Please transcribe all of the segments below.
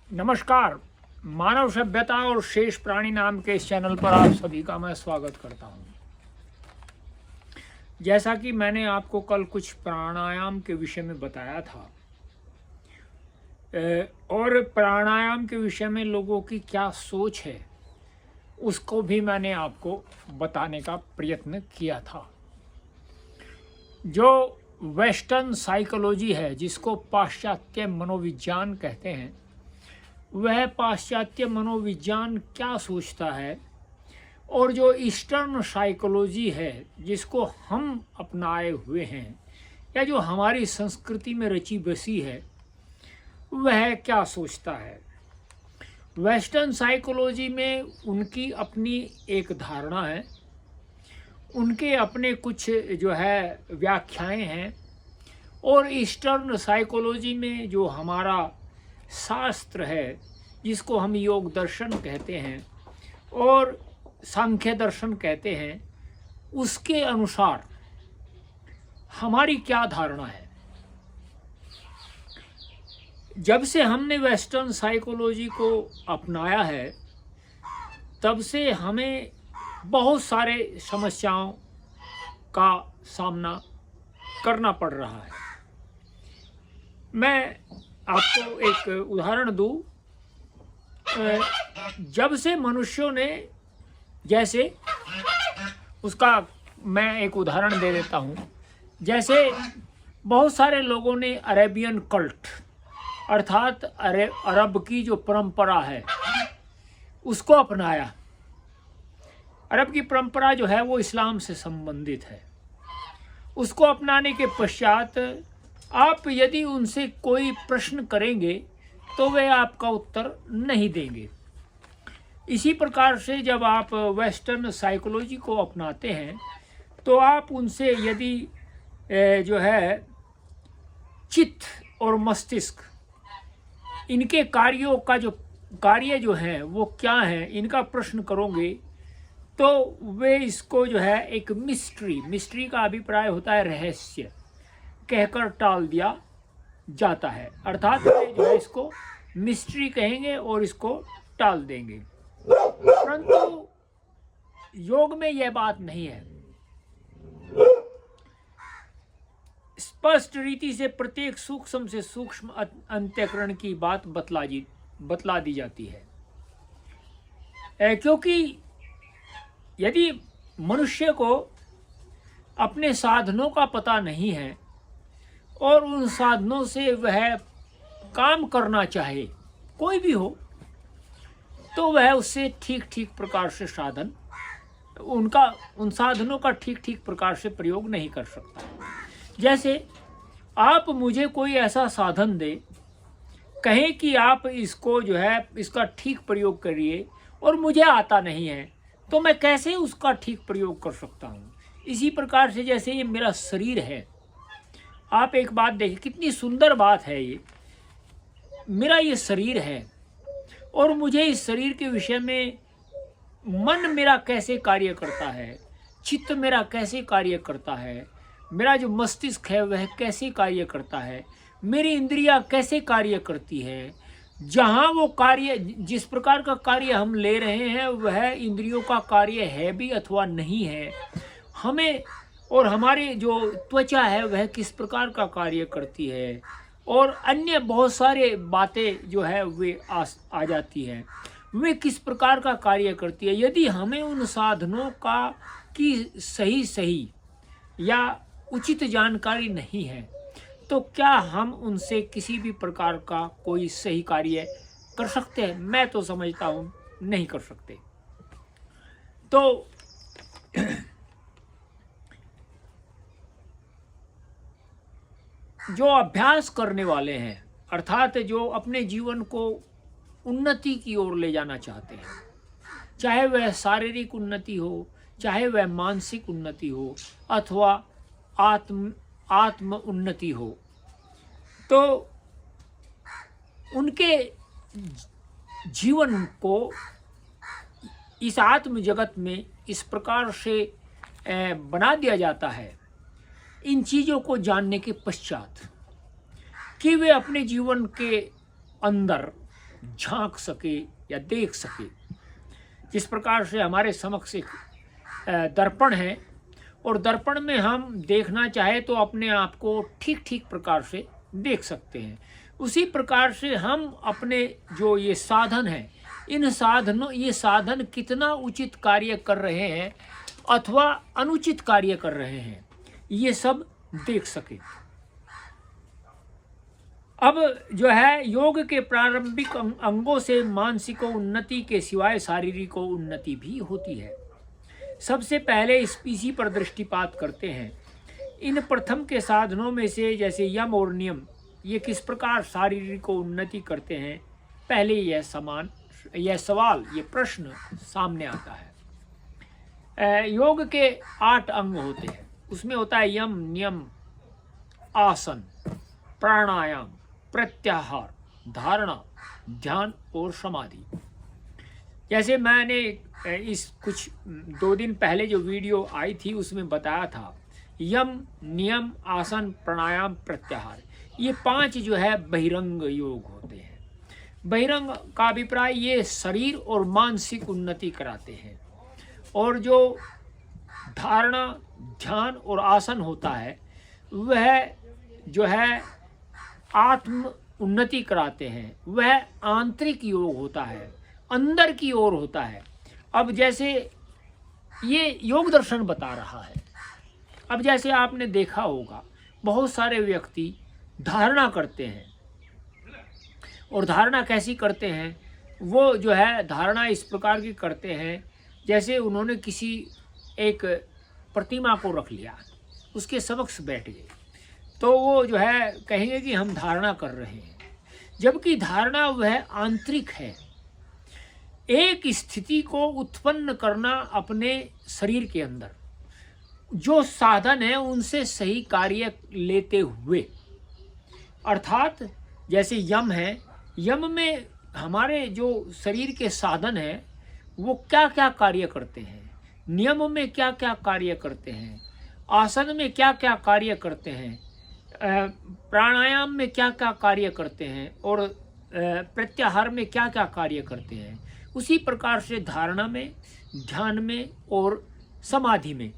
नमस्कार। मानव सभ्यता और शेष प्राणी नाम के इस चैनल पर आप सभी का मैं स्वागत करता हूं। जैसा कि मैंने आपको कल कुछ प्राणायाम के विषय में बताया था और प्राणायाम के विषय में लोगों की क्या सोच है उसको भी मैंने आपको बताने का प्रयत्न किया था। जो वेस्टर्न साइकोलॉजी है, जिसको पाश्चात्य मनोविज्ञान कहते हैं, वह पाश्चात्य मनोविज्ञान क्या सोचता है और जो ईस्टर्न साइकोलॉजी है जिसको हम अपनाए हुए हैं या जो हमारी संस्कृति में रची बसी है, वह क्या सोचता है। वेस्टर्न साइकोलॉजी में उनकी अपनी एक धारणा है, उनके अपने कुछ जो है व्याख्याएं हैं, और ईस्टर्न साइकोलॉजी में जो हमारा शास्त्र है जिसको हम योग दर्शन कहते हैं और सांख्य दर्शन कहते हैं, उसके अनुसार हमारी क्या धारणा है। जब से हमने वेस्टर्न साइकोलॉजी को अपनाया है तब से हमें बहुत सारे समस्याओं का सामना करना पड़ रहा है। मैं आपको एक उदाहरण दूं। जब से मनुष्यों ने, जैसे उसका मैं एक उदाहरण दे देता हूं, जैसे बहुत सारे लोगों ने अरेबियन कल्ट अर्थात अरब की जो परंपरा है उसको अपनाया। अरब की परंपरा जो है वो इस्लाम से संबंधित है। उसको अपनाने के पश्चात आप यदि उनसे कोई प्रश्न करेंगे तो वे आपका उत्तर नहीं देंगे। इसी प्रकार से जब आप वेस्टर्न साइकोलॉजी को अपनाते हैं तो आप उनसे यदि जो है चित्त और मस्तिष्क, इनके कार्यों का जो कार्य जो है वो क्या है, इनका प्रश्न करोगे तो वे इसको जो है एक मिस्ट्री का अभिप्राय होता है रहस्य, कहकर टाल दिया जाता है। अर्थात जो है इसको मिस्ट्री कहेंगे और इसको टाल देंगे। परंतु योग में यह बात नहीं है। स्पष्ट रीति से प्रत्येक सूक्ष्म से सूक्ष्म अंतःकरण की बात बतला दी जाती है। क्योंकि यदि मनुष्य को अपने साधनों का पता नहीं है और उन साधनों से वह काम करना चाहे, कोई भी हो, तो वह उससे ठीक प्रकार से उन साधनों का ठीक प्रकार से प्रयोग नहीं कर सकता। जैसे आप मुझे कोई ऐसा साधन दे, कहें कि आप इसको जो है इसका ठीक प्रयोग करिए, और मुझे आता नहीं है, तो मैं कैसे उसका ठीक प्रयोग कर सकता हूँ। इसी प्रकार से जैसे ये मेरा शरीर है, आप एक बात देखिए, कितनी सुंदर बात है। ये मेरा ये शरीर है और मुझे इस शरीर के विषय में मन मेरा कैसे कार्य करता है, चित्त मेरा कैसे कार्य करता है, मेरा जो मस्तिष्क है वह कैसे कार्य करता है, मेरी इंद्रियां कैसे कार्य करती है। जहाँ वो कार्य, जिस प्रकार का कार्य हम ले रहे हैं वह इंद्रियों का कार्य है भी अथवा नहीं है, हमें और हमारे जो त्वचा है वह किस प्रकार का कार्य करती है, और अन्य बहुत सारे बातें जो है वे आ जाती हैं, वे किस प्रकार का कार्य करती है। यदि हमें उन साधनों का की सही या उचित जानकारी नहीं है तो क्या हम उनसे किसी भी प्रकार का कोई सही कार्य कर सकते हैं? मैं तो समझता हूँ नहीं कर सकते। तो जो अभ्यास करने वाले हैं, अर्थात जो अपने जीवन को उन्नति की ओर ले जाना चाहते हैं, चाहे वह शारीरिक उन्नति हो, चाहे वह मानसिक उन्नति हो, अथवा आत्म उन्नति हो, तो उनके जीवन को इस आत्म जगत में इस प्रकार से बना दिया जाता है, इन चीज़ों को जानने के पश्चात, कि वे अपने जीवन के अंदर झांक सके या देख सके। जिस प्रकार से हमारे समक्ष एक दर्पण है और दर्पण में हम देखना चाहे तो अपने आप को ठीक ठीक प्रकार से देख सकते हैं, उसी प्रकार से हम अपने जो ये साधन है, इन साधनों, ये साधन कितना उचित कार्य कर रहे हैं अथवा अनुचित कार्य कर रहे हैं, ये सब देख सके। अब जो है योग के प्रारंभिक अंगों से मानसिक उन्नति के सिवाय शारीरिक उन्नति भी होती है। सबसे पहले इस पीसी पर दृष्टिपात करते हैं। इन प्रथम के साधनों में से जैसे यम और नियम, ये किस प्रकार शारीरिक उन्नति करते हैं, पहले यह सवाल, ये प्रश्न सामने आता है। योग के 8 अंग होते हैं, उसमें होता है यम, नियम, आसन, प्राणायाम, प्रत्याहार, धारणा, ध्यान और समाधि। जैसे मैंने इस कुछ 2 दिन पहले जो वीडियो आई थी उसमें बताया था, यम, नियम, आसन, प्राणायाम, प्रत्याहार, ये 5 जो है बहिरंग योग होते हैं। बहिरंग का अभिप्राय ये शरीर और मानसिक उन्नति कराते हैं, और जो धारणा, ध्यान और आसन होता है वह जो है आत्म उन्नति कराते हैं, वह आंतरिक योग होता है, अंदर की ओर होता है। अब जैसे ये योग दर्शन बता रहा है। अब जैसे आपने देखा होगा बहुत सारे व्यक्ति धारणा करते हैं, और धारणा कैसी करते हैं, वो जो है धारणा इस प्रकार की करते हैं जैसे उन्होंने किसी एक प्रतिमा को रख लिया, उसके समक्ष बैठ गए, तो वो जो है कहेंगे कि हम धारणा कर रहे हैं, जबकि धारणा वह आंतरिक है। एक स्थिति को उत्पन्न करना अपने शरीर के अंदर, जो साधन है उनसे सही कार्य लेते हुए, अर्थात जैसे यम है, यम में हमारे जो शरीर के साधन है वो क्या क्या कार्य करते हैं, नियम में क्या क्या कार्य करते हैं, आसन में क्या क्या कार्य करते हैं, प्राणायाम में क्या क्या कार्य करते हैं, और प्रत्याहार में क्या क्या कार्य करते हैं, उसी प्रकार से धारणा में, ध्यान में और समाधि में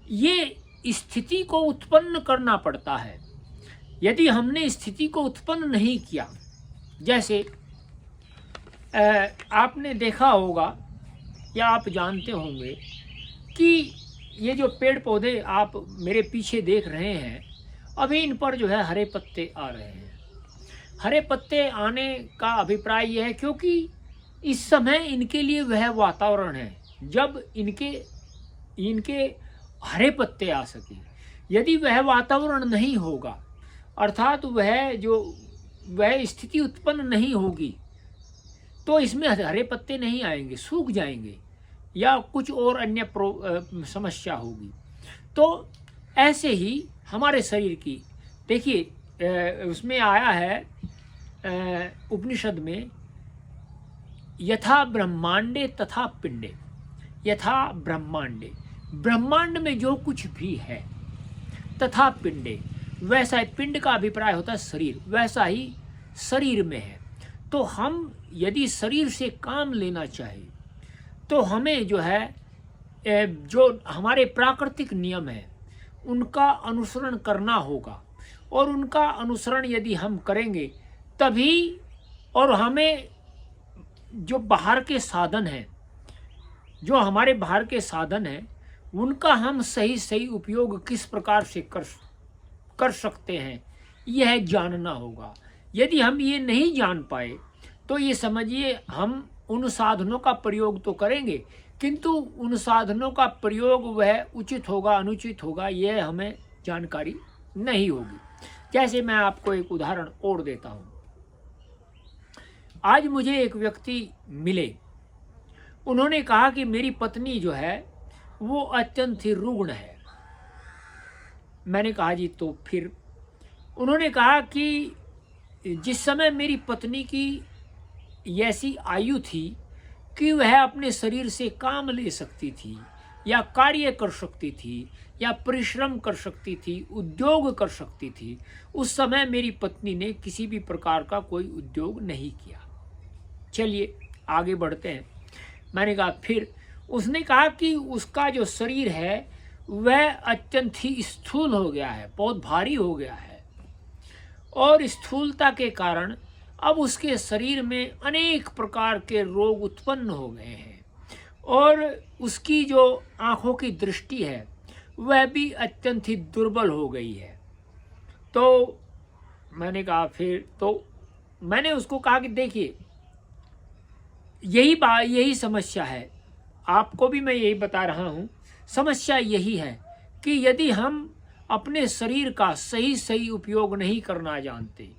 ये स्थिति को उत्पन्न करना पड़ता है। यदि हमने स्थिति को उत्पन्न नहीं किया, जैसे आपने देखा होगा या आप जानते होंगे कि ये जो पेड़ पौधे आप मेरे पीछे देख रहे हैं, अभी इन पर जो है हरे पत्ते आ रहे हैं। हरे पत्ते आने का अभिप्राय यह है क्योंकि इस समय इनके लिए वह वातावरण है जब इनके हरे पत्ते आ सके। यदि वह वातावरण नहीं होगा, अर्थात वह स्थिति उत्पन्न नहीं होगी, तो इसमें हरे पत्ते नहीं आएंगे, सूख जाएंगे या कुछ और अन्य समस्या होगी। तो ऐसे ही हमारे शरीर की देखिए, उसमें आया है उपनिषद में, यथा ब्रह्मांडे तथा पिंडे, यथा ब्रह्मांडे, ब्रह्मांड में जो कुछ भी है, तथा पिंडे, वैसा ही, पिंड का अभिप्राय होता है शरीर, वैसा ही शरीर में है। तो हम यदि शरीर से काम लेना चाहे तो हमें जो है जो हमारे प्राकृतिक नियम है उनका अनुसरण करना होगा, और उनका अनुसरण यदि हम करेंगे तभी, और हमें जो बाहर के साधन हैं, जो हमारे बाहर के साधन हैं, उनका हम सही उपयोग किस प्रकार से कर सकते हैं, यह जानना होगा। यदि हम ये नहीं जान पाए तो ये समझिए हम उन साधनों का प्रयोग तो करेंगे, किंतु उन साधनों का प्रयोग वह उचित होगा अनुचित होगा यह हमें जानकारी नहीं होगी। जैसे मैं आपको एक उदाहरण और देता हूँ। आज मुझे एक व्यक्ति मिले, उन्होंने कहा कि मेरी पत्नी जो है वो अत्यंत ही रुग्ण है। मैंने कहा जी तो फिर? उन्होंने कहा कि जिस समय मेरी पत्नी की ऐसी आयु थी कि वह अपने शरीर से काम ले सकती थी या कार्य कर सकती थी या परिश्रम कर सकती थी, उद्योग कर सकती थी, उस समय मेरी पत्नी ने किसी भी प्रकार का कोई उद्योग नहीं किया। चलिए आगे बढ़ते हैं। मैंने कहा फिर उसने कहा कि उसका जो शरीर है वह अत्यंत ही स्थूल हो गया है, बहुत भारी हो गया है, और स्थूलता के कारण अब उसके शरीर में अनेक प्रकार के रोग उत्पन्न हो गए हैं, और उसकी जो आँखों की दृष्टि है वह भी अत्यंत ही दुर्बल हो गई है। तो मैंने कहा फिर, तो मैंने उसको कहा कि देखिए यही समस्या है, आपको भी मैं यही बता रहा हूँ। समस्या यही है कि यदि हम अपने शरीर का सही उपयोग नहीं करना जानते,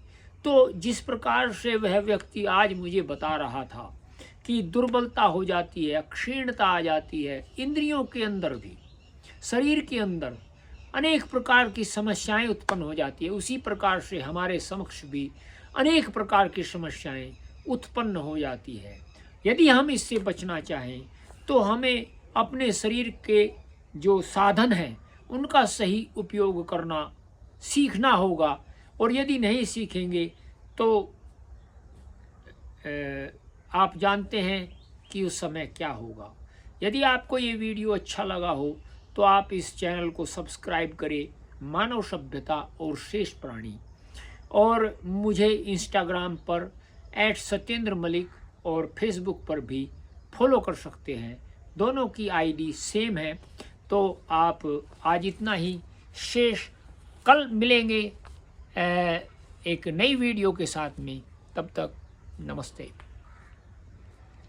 तो जिस प्रकार से वह व्यक्ति आज मुझे बता रहा था कि दुर्बलता हो जाती है, क्षीणता आ जाती है, इंद्रियों के अंदर भी, शरीर के अंदर अनेक प्रकार की समस्याएं उत्पन्न हो जाती है, उसी प्रकार से हमारे समक्ष भी अनेक प्रकार की समस्याएं उत्पन्न हो जाती है। यदि हम इससे बचना चाहें तो हमें अपने शरीर के जो साधन हैं उनका सही उपयोग करना सीखना होगा, और यदि नहीं सीखेंगे तो आप जानते हैं कि उस समय क्या होगा। यदि आपको ये वीडियो अच्छा लगा हो तो आप इस चैनल को सब्सक्राइब करें, मानव सभ्यता और शेष प्राणी, और मुझे इंस्टाग्राम पर @सत्येंद्र मलिक और फेसबुक पर भी फॉलो कर सकते हैं, दोनों की आईडी सेम है। तो आप आज इतना ही, शेष कल मिलेंगे एक नई वीडियो के साथ में। तब तक नमस्ते।